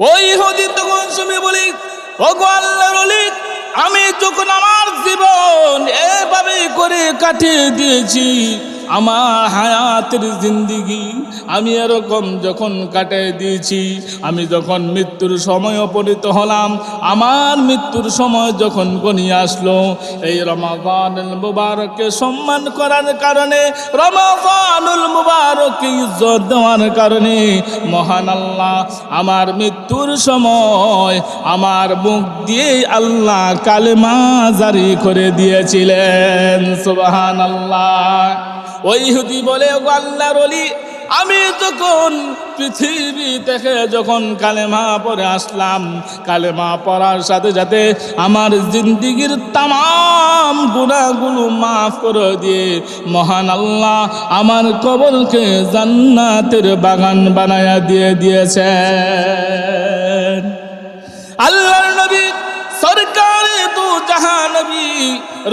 ওই ইহুদি তখন শুনে বলি, ওগো আল্লাহর ওলি, আমি যখন আমার জীবন এভাবে করে কাটিয়ে দিয়েছি, আমার হায়াতের জিন্দিগি আমি এরকম যখন কাটিয়ে দিয়েছি, আমি যখন মৃত্যুর সময় উপনীত হলাম, আমার মৃত্যুর সময় যখন ঘনিয়ে আসলো, এই রমাদানুল মুবারককে সম্মান করার কারণে, রমাদানুল মুবারককে ইজ্জত দেওয়ার কারণে মহান আল্লাহ আমার মৃত্যুর সময় আমার মুখ দিয়ে আল্লাহ কালেমা জারি করে দিয়েছিলেন। সুবহানাল্লাহ। ওই ইহুদি বলে, ওগো আল্লাহর ওলি, আমি যখন পৃথিবী থেকে যখন কালেমা পড়ে আসলাম, কালেমা পড়ার সাথে সাথে আমার জিন্দিগির তামাম গুনাহগুলো মাফ করে দিয়ে মহান আল্লাহ আমার কবরকে জান্নাতের বাগান বানায়া দিয়েছেন। আল্লাহর নবী সরকারে দু জাহান নবী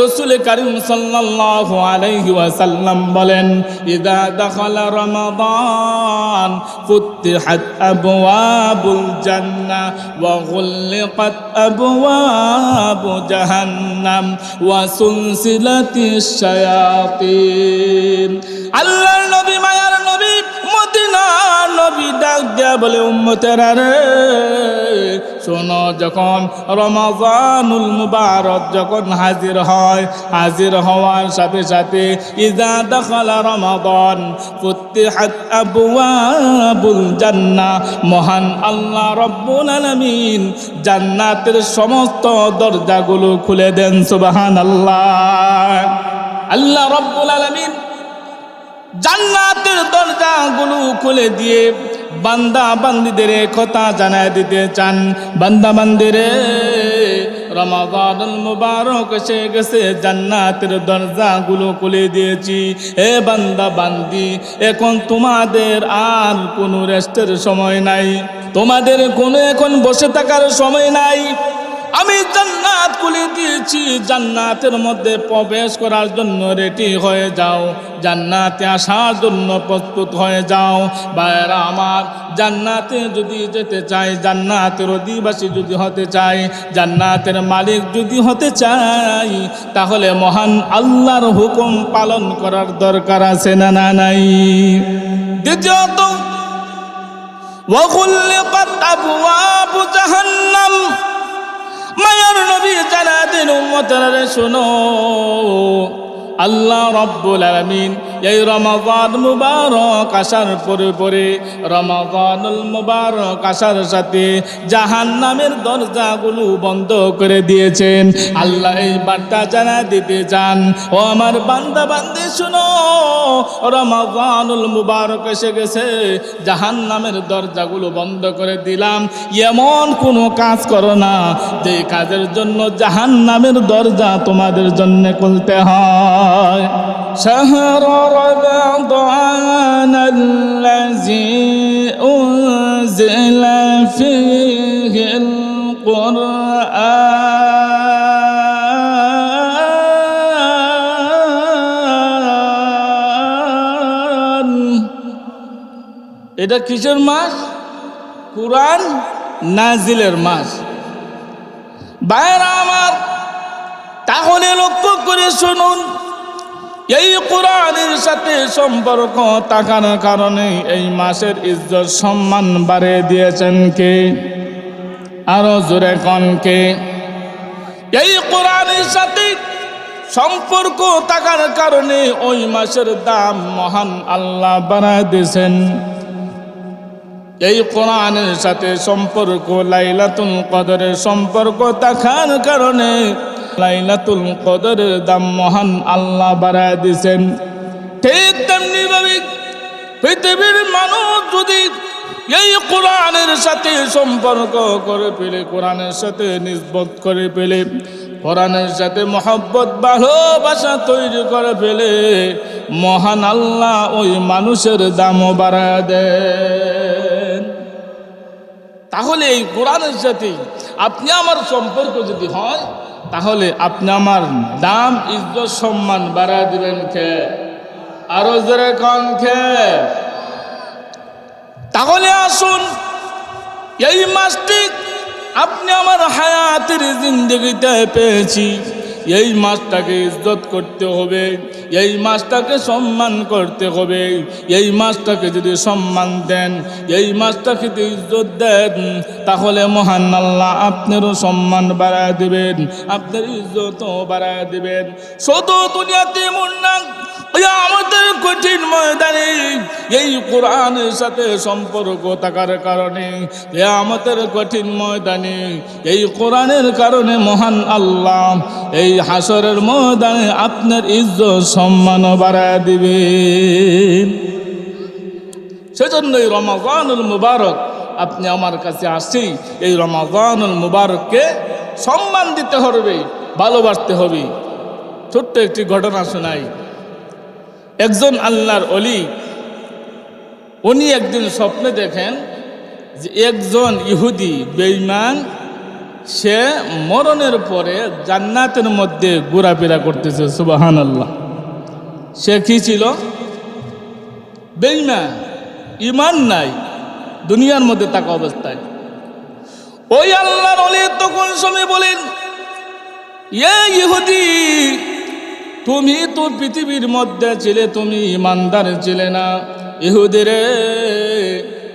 রাসূল করিম সাল্লাল্লাহু আলাইহি ওয়াসাল্লাম বলেন, ইযা দাখালা রমাদান ফুতিহাত আবওয়াবুল জান্নাহ ওয়া গুলিকাত আবওয়াবু জাহান্নাম ওয়া সুলসিলাতিশ শায়াতিন। আল্লাহর নবী, মায়ার নবী, মদিনার নবী ডাক দেয়া বলে, উম্মতেরা রে শোনো, যখন রমাদানুল মুবারক যখন হাজির হয়, হাজির হওয়ার সাথে সাথে ইযা দাখালা রমাদান ফুতিহাত আবওয়াবুল জান্নাহ, মহান আল্লাহ রব্বুল আলামিন জান্নাতের সমস্ত দরজাগুলো খুলে দেন। সুবহানাল্লাহ। আল্লাহ রব্বুল আলামিন জান্নাতের দরজাগুলো খুলে দিয়ে বান্দা বান্দীদের কথা জানায় দিতে চান, বান্দা বান্দীরে রমাদানুল মুবারক এসে গেছে, জান্নাতের দরজাগুলো খুলে দিয়েছি। এ বান্দা বান্দি, এখন তোমাদের আর কোনো রেস্টের সময় নাই, তোমাদের কোনো এখন বসে থাকার সময় নাই। আমি জান্নাত খুলে দিয়েছি, জান্নাতের মধ্যে প্রবেশ করার জন্য রেডি হয়ে যাও, জান্নাতে আসার জন্য প্রস্তুত হয়ে যাও। ভাইরা আমার, জান্নাতে যদি যেতে চাই, জান্নাতের অধিবাসী যদি হতে চাই, জান্নাতের মালিক যদি হতে চাই, তাহলে মহান আল্লাহর হুকুম পালন করার দরকার আছে না নাই? দ্বিতীয়ত, ওয়া গুলিকাত আবওয়াবু জাহান্নাম, মায়ার নবী জানা দিন উম্মতেরা রে শোনো, আল্লাহ রব্বুল আলামিন এই রমাদান মুবারক আসার পরে পরে, রমাদানুল মুবারক আসার সাথে জাহান্নামের দরজাগুলো বন্ধ করে দিয়েছেন। আল্লাহ এই বার্তা জানা দিতে চান, ও আমার বান্দা বান্দি শুনো, রমাদানুল মুবারক এসে গেছে, জাহান্নামের দরজাগুলো বন্ধ করে দিলাম। এমন কোনো কাজ করো না যে কাজের জন্য জাহান্নামের দরজা তোমাদের জন্য খুলতে হয়। شهر رمضان الذي أنزل فيه القرآن। এটা কিসের মাস? কুরআন নাজিলের মাস। ভাইরা আমার, তাহলে লক্ষ্য করে শুনুন, এই কোরআনের সাথে সম্পর্ক থাকার কারণে এই মাসের ইজ্জত সম্মান বাড়িয়ে দিয়েছেন কে? আরো জোরে কোন কে? এই কোরআনের সাথে সম্পর্ক থাকার কারণে ওই মাসের দাম মহান আল্লাহ বাড়ায় দিয়েছেন। এই কোরআনের সাথে সম্পর্ক, লাইলাতুল কদরের সম্পর্ক থাকার কারণে লাইলাতুল কদরের দাম মহান আল্লাহ বাড়ায় দিয়েছেন। ঠিক তেমনি ভাবে পৃথিবীর মানুষ যদি এই কোরআনের সাথে সম্পর্ক করে পেলে, কোরআনের সাথে নিসবত করে পেলে, কোরআনের সাথে মহব্বত ভালোবাসা তৈরি করে ফেলে, মহান আল্লাহ ওই মানুষের দামও বাড়ায় দেন। তাহলে এই কোরআনের সাথে আপনি আমার সম্পর্ক যদি হয়, তাহলে আপনি আমার দাম, ইজ্জত, সম্মান বাড়ায় দিবেন কে? আরো জোরে কোন কে? তাহলে আসুন এই মাসটি আপনি আমার হায়াতের জিন্দেগিতে পেয়েছি, এই মাসটাকে ইজ্জত করতে হবে, এই মাসটাকে সম্মান করতে হবে। এই মাসটাকে যদি সম্মান দেন, এই মাসটাকে যদি ইজ্জত দেন, তাহলে মহান আল্লাহ আপনারও সম্মান বাড়ায় দেবেন, আপনার ইজ্জতও বাড়ায় দেবেন। শুধু দুনিয়াতে মন না, আমাদের কঠিন ময়দানে এই কোরআনের সাথে সম্পর্ক থাকার কারণে, আমাদের কঠিন ময়দানে এই কোরআনের কারণে মহান আল্লাহ এই হাসরের ময়দানে আপনার ইজ্জত সম্মান বাড়ায় দিবেন। সেজন্য এই রমাজানুল মুবারক আপনি আমার কাছে আসছি, এই রমাজানুল মুবারককে সম্মান দিতে হবে, ভালোবাসতে হবে। ছোট্ট একটি ঘটনা শোনাই। একজন আল্লাহর ওলি, উনি একদিন স্বপ্নে দেখেন যে একজন ইহুদি বেঈমান সে মরণের পরে জান্নাতের মধ্যে ঘোরাফেরা করতেছে। সুবহানাল্লাহ। সে কি ছিল? বেঈমান, ঈমান নাই, দুনিয়ার মধ্যে থাকা অবস্থায়। ওই আল্লাহর ওলি তখন সময় বলেন, ইহুদি, তুমি তো পৃথিবীর মধ্যে ছিলে, তুমি ইমানদার ছিলে না। ইহুদি রে,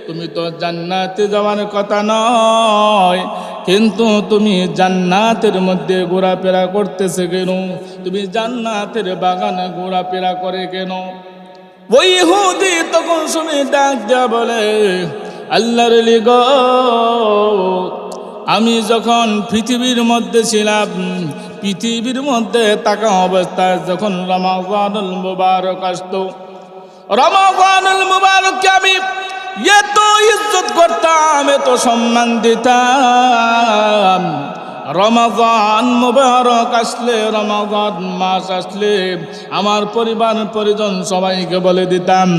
তুমি তো জান্নাতে যাওয়ার কথা নয়, কিন্তু তুমি জান্নাতের মধ্যে ঘোরাফেরা করতেছে কেন? তুমি জান্নাতের বাগানে ঘোরাফেরা করে কেন? ওই ইহুদি তখন শুনে ডাক দেয়া বলে, আল্লাহর ওলি গো, আমি যখন পৃথিবীর মধ্যে ছিলাম, পৃথিবীর মধ্যে থাকা অবস্থায় যখন রমাজানুল মুবারক আসতো, রমাজানুল মুবারককে আমি এত ইজ্জত করতাম, এত সম্মান দিতাম। রমাজান মুবারক আসলে, রমাজান মাস আসলে আমার পরিবার পরিজন সবাইকে বলে দিতাম,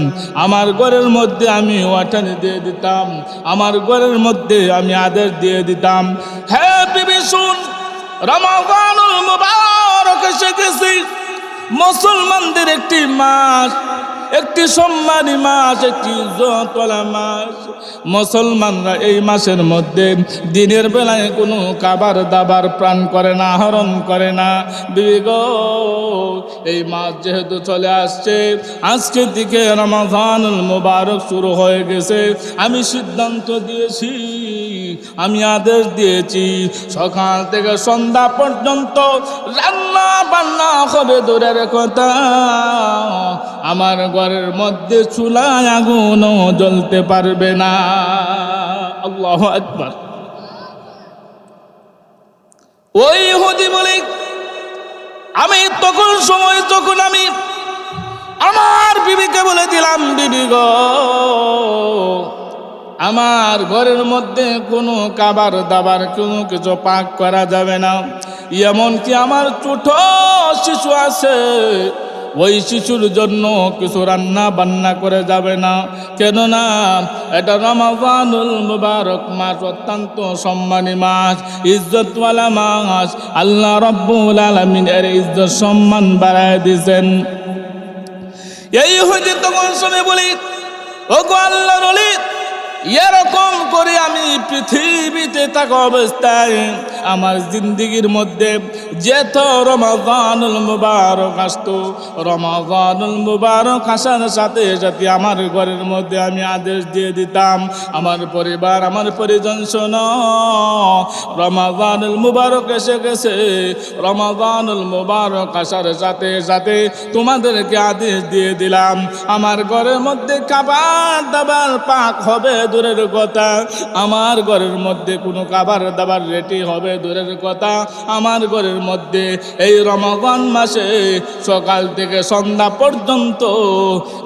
আমার ঘরের মধ্যে আমি ওয়াটার দিয়ে দিতাম, আমার ঘরের মধ্যে আমি আদেশ দিয়ে দিতাম, হ্যাঁ বিবি শুন, রমাজানুল মুবারক এসে গেছে, মুসলমানদের একটি মাস, একটি সম্মানী মাস, একটি ইজ্জতওয়ালা মাস। মুসলমানরা এই মাসের মধ্যে দিনের বেলায় কোনো খাবার দাবার প্রাণ করে না, আহরণ করে না। বিবি গো, এই মাস যেহেতু চলে আসছে, আজকের দিকে রমাজানুল মুবারক শুরু হয়ে গেছে, আমি সিদ্ধান্ত দিয়েছি, আমি আদেশ দিয়েছি, সকাল থেকে সন্ধ্যা পর্যন্ত রান্না বান্না হবে দূরের কথা, আমার ঘরের মধ্যে চুলায় আগুনও জ্বলতে পারবে না। আল্লাহু আকবার। ওই ইহুদি বলে, আমি তখন সময় যখন আমি আমার বিবিকে বলে দিলাম, বিবি গো, আমার ঘরের মধ্যে কোনো খাবার দাবার কোনো কিছু পাক করা যাবে না, এমনকি আমার ছোট শিশু আছে, ওই শিশুর জন্য কিছু রান্না বান্না করে যাবে না। কেননা এটা রমাজানুল মুবারক মাস, অত্যন্ত সম্মানী মাস, ইজ্জতওয়ালা মাস। আল্লাহ রাব্বুল আলামিন এর ইজ্জত সম্মান বাড়ায় দিয়েছেন। এই ইহুদি তখন শুনে বলি, ওগো আল্লাহর ওলি, এরকম করে আমি পৃথিবীতে থাকা অবস্থায় আমার জিন্দিগির মধ্যে যেত রমাজানুল মুবারক আসতো, রমাজানুল মুবারক আসার সাথে সাথে আমার ঘরের মধ্যে আমি আদেশ দিয়ে দিতাম, আমার পরিবার আমার পরিজন শোনো, রমাজানুল মুবারক এসে গেছে, রমাজানুল মুবারক আসার সাথে সাথে তোমাদেরকে আদেশ দিয়ে দিলাম, আমার ঘরের মধ্যে খাবার দাবার পাক হবে দূরের কথা, আমার ঘরের মধ্যে কোনো খাবার দাবার রেডি হবে দূরের কথা, আমার ঘরের মধ্যে এই রমাজান মাসে সকাল থেকে সন্ধ্যা পর্যন্ত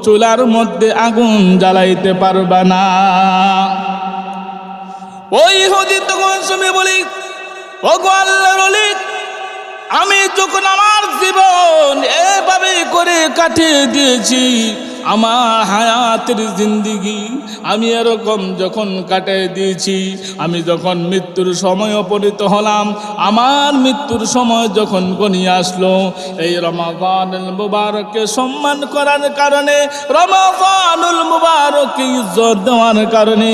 চুলার মধ্যে আগুন জ্বালাইতে পারবা না। ওই ইহুদি তখন শুনে বলি, ওগো আল্লাহর ওলি, আমি যখন আমার জীবন এভাবে করে কাটিয়ে দিয়েছি, আমার হায়াতের জিন্দিগি আমি এরকম যখন কাটিয়ে দিয়েছি, আমি যখন মৃত্যুর সময় উপনীত হলাম, আমার মৃত্যুর সময় যখন ঘনিয়ে আসলো, এই রমাদানুল মুবারককে সম্মান করার কারণে, রমাদানুল মুবারককে ইজ্জত দেওয়ার কারণে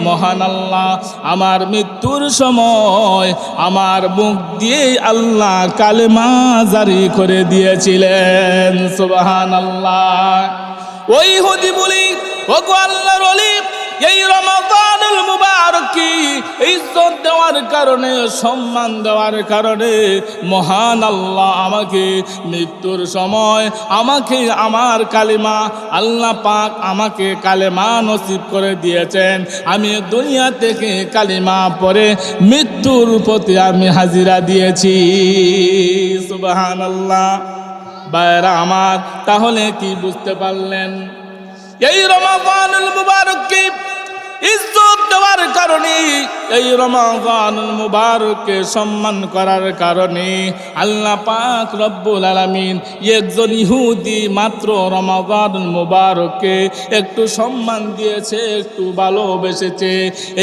মহান আল্লাহ আমার মৃত্যুর সময় আমার মুখ দিয়ে আল্লাহ কালেমা জারি করে দিয়েছিলেন। সুবহানাল্লাহ। ওই ইহুদি বলি, ওগো আল্লাহর ওলি, এই রমাদানুল মুবারককে ইজ্জত দেওয়ার কারণে, সম্মান দেওয়ার কারণে মহান আল্লাহ আমাকে মৃত্যুর সময় আমাকে আমার কালেমা, আল্লাহ পাক আমাকে কালেমা নসিব করে দিয়েছেন। আমি দুনিয়া থেকে কালেমা পড়ে মৃত্যুর প্রতি আমি হাজিরা দিয়েছি। সুবহানাল্লাহ। ভাইরা আমার, তাহলে কি বুঝতে পারলেন? এই রমাদানুল মুবারককে ইজ্জত দেওয়ার কারণে, এই রমাদানুল মুবারককে সম্মান করার কারণে আল্লাহ পাক রব্বুল আলামিন একজন ইহুদি মাত্র রমাদানুল মুবারককে একটু সম্মান দিয়েছে, একটু ভালোবেসেছে।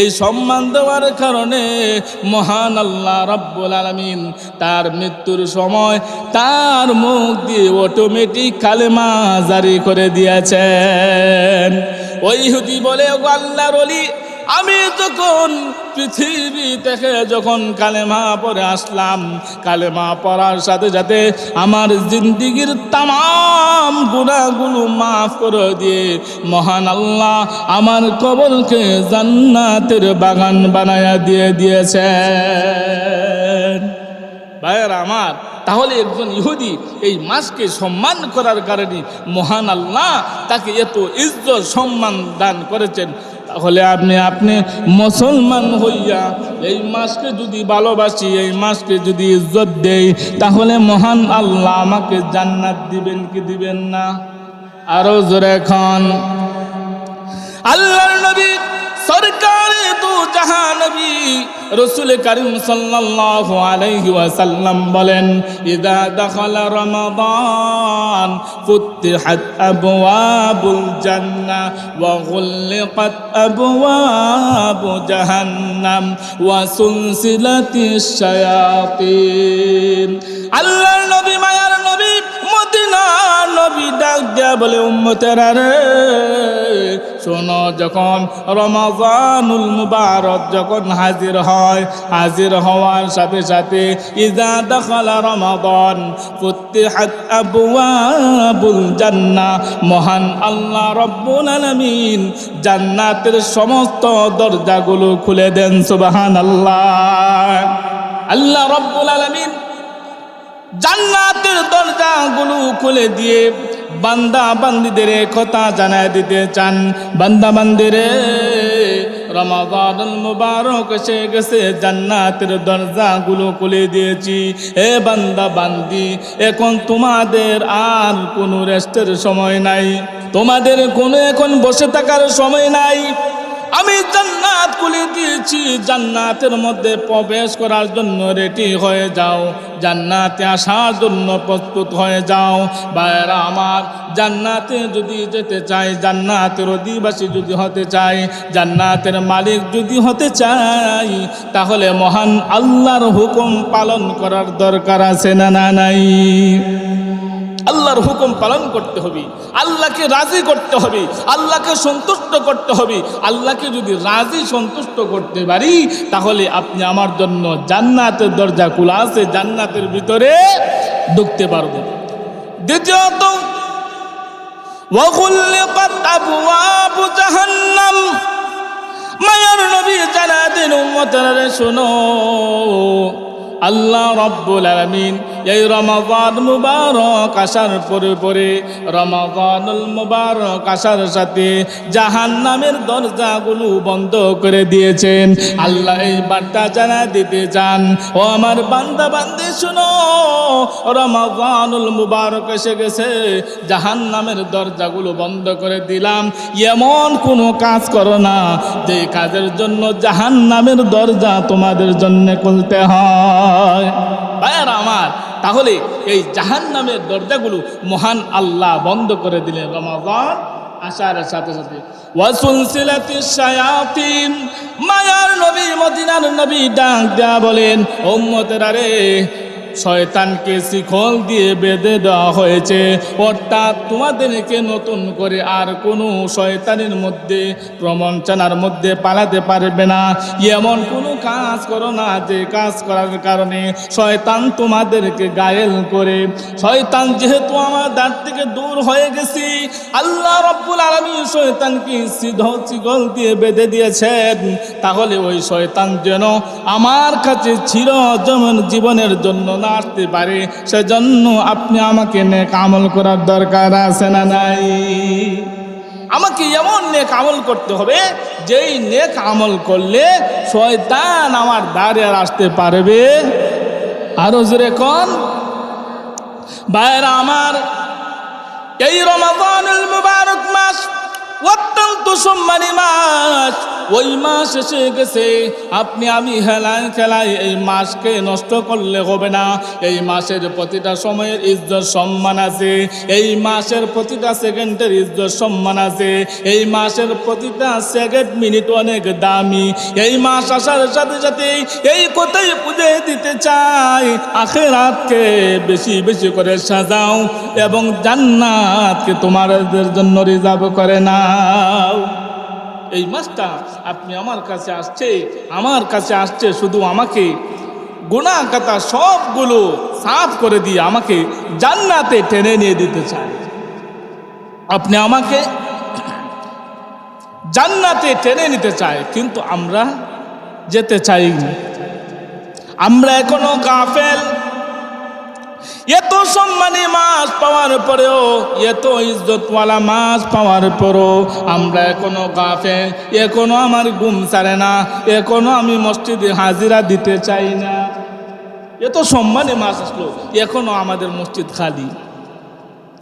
এই সম্মান দেওয়ার কারণে মহান আল্লাহ রব্বুল আলামিন তার মৃত্যুর সময় তার মুখ দিয়ে অটোমেটিক কালেমা জারি করে দিয়েছেন। ওই ইহুদি বলে, ও আল্লাহর ওলি, আমি যখন পৃথিবী থেকে যখন কালেমা পড়ে আসলাম, কালেমা পড়ার সাথে সাথে আমার জিন্দিগির তামাম গুনাহগুলো মাফ করে দিয়ে মহান আল্লাহ আমার কবরকে জান্নাতের বাগান বানায়া দিয়ে দিয়েছেন। ভাইয়েরা আমার, তাহলে একজন ইহুদি এই মাসকে সম্মান করার কারণে মহান আল্লাহ তাকে এত ইজ্জত সম্মান দান করেছেন। তাহলে আপনি মুসলমান হইয়া এই মাসকে যদি ভালোবাসি, এই মাসকে যদি ইজ্জত দেই, তাহলে মহান আল্লাহ আমাকে জান্নাত দিবেন কি দিবেন না? আরো জোরে খান। আল্লাহর নবী সরকারে দু জাহান নবী রাসূল করিম সাল্লাল্লাহু আলাইহি ওয়াসাল্লাম বলেন, ইযা দাখালা রমাদান ফুতিহাত আবওয়াবুল জান্নাহ ওয়া গুলিকাত আবওয়াবু জাহান্নাম ওয়া সুলসিলাতিশ শায়াতিন। আল্লাহর নবী, মায়ার নবী, মদিনার নবী ডাক দেয়া বলে, উম্মতেরা রে শোনো, যখন রমাদানুল মুবারক যখন হাজির হয়, হাজির হওয়ার সাথে সাথে ইযা দাখালা রমাদান ফুতিহাত আবওয়াবুল জান্নাহ, মহান আল্লাহ রব্বুল আলামিন জান্নাতের সমস্ত দরজাগুলো খুলে দেন। সুবহানাল্লাহ। আল্লাহ রব্বুল আলামিন জান্নাতের দরজাগুলো খুলে দিয়ে বান্দা বান্দীদের কথা জানায় দিতে চান, বান্দা বান্দীরে রমাদানুল মুবারক এসে গেছে, জান্নাতের দরজাগুলো খুলে দিয়েছি। এ বান্দা বান্দি, এখন তোমাদের আর কোনো রেস্টের সময় নাই, তোমাদের কোনো এখন বসে থাকার সময় নাই। আমি জান্নাত খুলে দিয়েছি, জান্নাতের মধ্যে প্রবেশ করার জন্য রেডি হয়ে যাও, জান্নাতে আসার জন্য প্রস্তুত হয়ে যাও। ভাইরা আমার, জান্নাতে যদি যেতে চাই, জান্নাতের অধিবাসী যদি হতে চাই, জান্নাতের মালিক যদি হতে চাই, তাহলে মহান আল্লাহর হুকুম পালন করার দরকার আছে না নাই? আল্লাহর হুকুম পালন করতে হবে, আল্লাহকে রাজি করতে হবে, আল্লাহকে সন্তুষ্ট করতে হবে। আল্লাহকে যদি রাজি সন্তুষ্ট করতে পারি, তাহলে আপনি আমার জন্য জান্নাতের দরজা খোলা আছে, জান্নাতের ভিতরে ঢুকতে পারবেন। দ্বিতীয়ত, ওয়া গুলিকাত আবওয়াবু জাহান্নাম, মায়ার নবী জানা দেন উম্মতরা শোনো, আল্লাহ রব্বুল আলামিন এই রমাদান মুবারক আসার পরে রমাদানুল মুবারক আসার সাথে জাহান্নামের দরজাগুলো বন্ধ করে দিয়েছেন। আল্লাহ এই বার্তা জানা দিতে চান, ও আমার বান্দা বান্দি শুনো, রমাদানুল মুবারক এসে গেছে, জাহান্নামের দরজাগুলো বন্ধ করে দিলাম। এমন কোনো কাজ করো না যে কাজের জন্য জাহান্নামের দরজা তোমাদের জন্য খুলতে হয়। ভাইরা আমার, তাহলে এই জাহান্নামের দরজাগুলো মহান আল্লাহ বন্ধ করে দিলেন রমাদান আসার সাথে সাথে। ওয়াসুলসিলাতিশ শায়াতিন, মায়ার নবী মদিনার নবী ডাক দেয়া বলেন, উম্মতেরা রে, শয়তানকে শিকল দিয়ে বেঁধে দেওয়া হয়েছে, অর্থাৎ তোমাদেরকে নতুন করে আর কোনো শয়তানের মধ্যে প্রবঞ্চনার মধ্যে পালাতে পারবে না। এমন কোনো কাজ করো না যে কাজ করার কারণে শয়তান তোমাদেরকে ঘায়েল করে। শয়তান যেহেতু আমার দ্বার থেকে দূর হয়ে গেছি, আল্লাহ রাব্বুল আলামিন শয়তানকে শিকল দিয়ে বেঁধে দিয়েছেন, তাহলে ওই শয়তান যেন আমার কাছে জীবনের জন্য না আসতে পারে, সেজন্য আপনি আমাকে নেক আমল করার দরকার আছে না নাই? আমাকে এমন নেক আমল করতে হবে যেই নেক আমল করলে শয়তান আমার দ্বারে আর আসতে পারবে। আরো জোরে কোন ভাইরা আমার, এই রমাদানুল মুবারক মাস অত্যন্ত সম্মানী মাস। ওই মাস এসে গেছে, আপনি আমি হেলায় খেলায় এই মাসকে নষ্ট করলে হবে না। এই মাসের প্রতিটা সময়ের ইজ্জত সম্মান আছে, এই মাসের প্রতিটা সেকেন্ডের ইজ্জত সম্মান আছে, এই মাসের প্রতিটা সেকেন্ড মিনিট অনেক দামি। এই মাস আসার সাথে সাথে এই কথাই বুঝে দিতে চাই, আখিরাতকে বেশি বেশি করে সাজাও এবং জান্নাতকে তোমাদের জন্য রিজার্ভ করে নাও। এই মাসটা আপনি আমার কাছে আসছে শুধু আমাকে গুনাহ খাতা সবগুলো সাফ করে দিয়ে আমাকে জান্নাতে টেনে নিয়ে দিতে চায়। আপনি আমাকে জান্নাতে টেনে নিতে চায়, কিন্তু আমরা যেতে চাই না। আমরা এখনো গাফেল। এত সম্মানী মাস পাওয়ার পরেও, এত ইজ্জতওয়ালা মাস পাওয়ার পরেও আমরা এখনো গাফেল, এখনো আমার ঘুম ছাড়ে না, এখনো আমি মসজিদে হাজিরা দিতে চাই না। এত সম্মানী মাস আসলো, এখনো আমাদের মসজিদ খালি।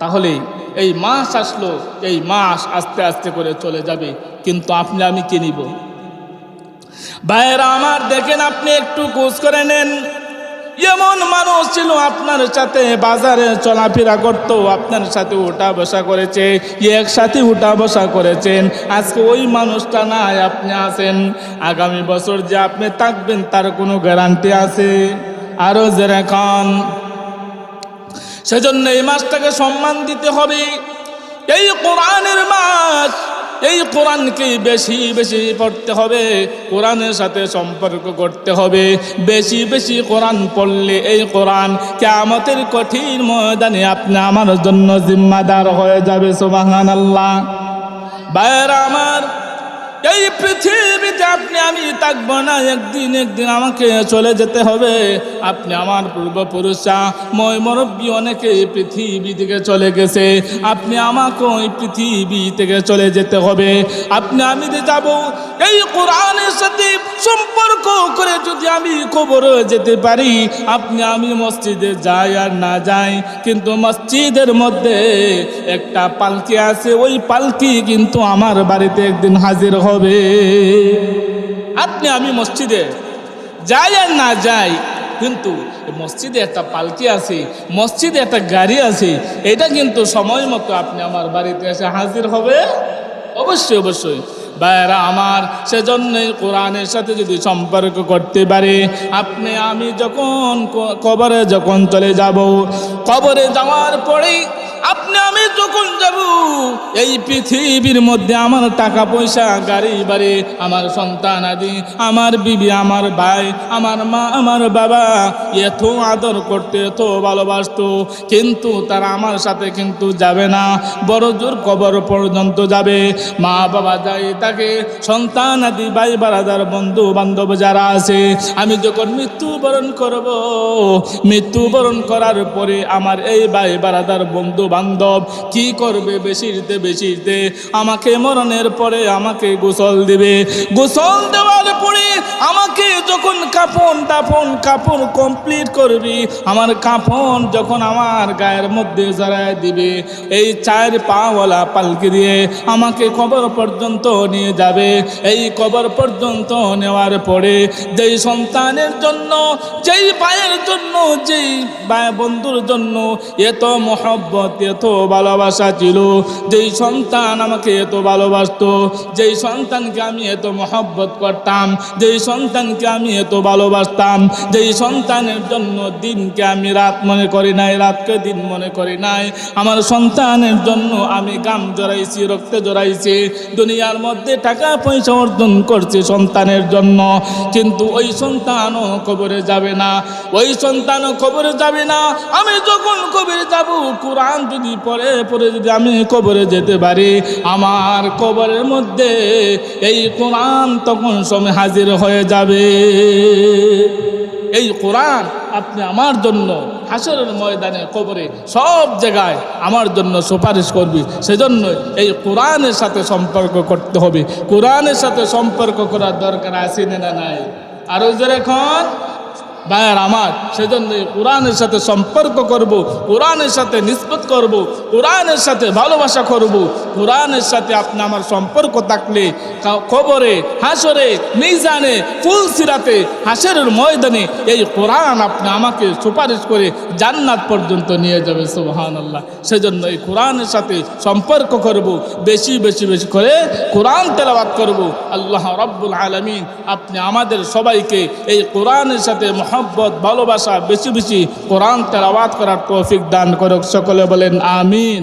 তাহলে এই মাস আসলো, এই মাস আস্তে আস্তে করে চলে যাবে, কিন্তু আপনি আমি কি নিব? ভাইয়েরা আমার দেখেন, আপনি একটু খোঁজ করে নেন। এমন মানুষ ছিল আপনার সাথে বাজারে চলাফেরা করতো, আপনার সাথে উঠা বসা করেছে, একসাথে উঠা বসা করেছেন, আজকে ওই মানুষটা নাই, আপনি আছেন। আগামী বছর যে আপনি থাকবেন তার কোনো গ্যারান্টি আছে? আরো যেরকম, সেজন্য এই মাসটাকে সম্মান দিতে হবে। এই কোরআনের মাস, এই কোরআনকে বেশি বেশি পড়তে হবে, কোরআনের সাথে সম্পর্ক করতে হবে। বেশি বেশি কোরআন পড়লে এই কোরআন কিয়ামতের কঠিন ময়দানে আপনি আমার জন্য জিম্মাদার হয়ে যাবে। সুবহানাল্লাহ। ভাইয়েরা আমার, এই পৃথিবীতে আপনি আমি থাকবো না, একদিন আমাকে চলে যেতে হবে। আপনি আমার পূর্বপুরুষরা মুরব্বী অনেকে এই পৃথিবী থেকে চলে গেছে, আপনি আমাকে ওই পৃথিবী থেকে চলে যেতে হবে। আপনি আমি যে যাব, এই কোরআনের সাথে সম্পর্ক করে যদি আমি কবরে যেতে পারি, আপনি আমি মসজিদে যাই আর না যাই, কিন্তু মসজিদের মধ্যে একটা পালকি আছে, ওই পালকি কিন্তু আমার বাড়িতে একদিন হাজির হবে। আপনি আমি মসজিদে যাই আর না যাই, কিন্তু মসজিদে একটা পালকি আছে, মসজিদে একটা গাড়ি আছে, এটা কিন্তু সময় মতো আপনি আমার বাড়িতে এসে হাজির হবে। অবশ্যই অবশ্যই ভাইরা আমার, সেজন্যই কোরআনের সাথে যদি সম্পর্ক করতে পারে, আপনি আমি যখন কবরে যখন চলে যাব, কবরে যাওয়ার পরেই আপনি আমি যখন যাব, এই পৃথিবীর মধ্যে আমার টাকা পয়সা, গাড়ি বাড়ি, আমার সন্তান আদি, আমার বিবি, আমার ভাই, আমার মা, আমার বাবা এত আদর করতে, এত ভালোবাসতো, কিন্তু তারা আমার সাথে কিন্তু যাবে না, বড় জোর কবর পর্যন্ত যাবে। মা বাবা যাই তাকে, সন্তান আদি, ভাই বারাদার, বন্ধু বান্ধব যারা আছে, আমি যখন মৃত্যুবরণ করব, মৃত্যুবরণ করার পরে আমার এই ভাই বারাদার, বন্ধু বান্ধব কি করবে? বেশিতে বেশিতে আমাকে মরণের পরে আমাকে গোসল দিবে, গোসল দেওয়ার পরে আমাকে যখন কাপড় কমপ্লিট করবি, আমার কাফন যখন আমার গায়ের মধ্যে জড়ায় দিবে, এই 4 পাওয়ালা পালকি দিয়ে আমাকে কবর পর্যন্ত নিয়ে যাবে। এই কবর পর্যন্ত নেওয়ার পরে যেই সন্তানের জন্য, যেই ভাইয়ের জন্য, যেই ভাই বন্ধুর জন্য এত মহব্বত, এত ভালোবাসা ছিল, যেই সন্তান আমাকে এত ভালোবাসতো, যেই সন্তানকে আমি এত মহব্বত করতাম, যেই সন্তানকে আমি এত ভালোবাসতাম, যেই সন্তানের জন্য দিনকে আমি রাত মনে করি নাই, রাতকে দিন মনে করি নাই, আমার সন্তানের জন্য আমি গাম জড়াইছি, রক্ত জড়াইছি, দুনিয়ার মধ্যে টাকা পয়সা অর্জন করছি সন্তানের জন্য, কিন্তু ওই সন্তানও কবরে যাবে না, ওই সন্তানও কবরে যাবে না। আমি যখন কবরে যাব, কোরআন যদি পড়ে যদি আমি কবরে যেতে পারি, আমার কবরের মধ্যে এই কোরআন তখন সময় হাজির হয়ে যাবে। এই কোরআন আপনি আমার জন্য হাসরের ময়দানে, কবরে, সব জায়গায় আমার জন্য সুপারিশ করবি। সেজন্য এই কোরআনের সাথে সম্পর্ক করতে হবে। কোরআনের সাথে সম্পর্ক করার দরকার আছে না নাই? আরো যেরকম ভাইয়ার আমার, সেজন্য কোরআনের সাথে সম্পর্ক করব, কোরআনের সাথে নিসবত করব, কোরআনের সাথে ভালোবাসা করব। কোরআনের সাথে আপনি আমার সম্পর্ক থাকলে কবরে, হাসরে, মিজানে, ফুলসিরাতে, হাসরের ময়দানে এই কোরআন আপনি আমাকে সুপারিশ করে জান্নাত পর্যন্ত নিয়ে যাবে। সুবহানাল্লাহ। সেজন্য এই কোরআনের সাথে সম্পর্ক করব, বেশি বেশি বেশি করে কোরআন তেলাওয়াত করব। আল্লাহ রাব্বুল আলামিন আপনি আমাদের সবাইকে এই কোরআনের সাথে মহব্বত, ভালোবাসা, বেশি বেশি কোরআন তেলাওয়াত করার তৌফিক দান করুক। সকলে বলেন আমিন।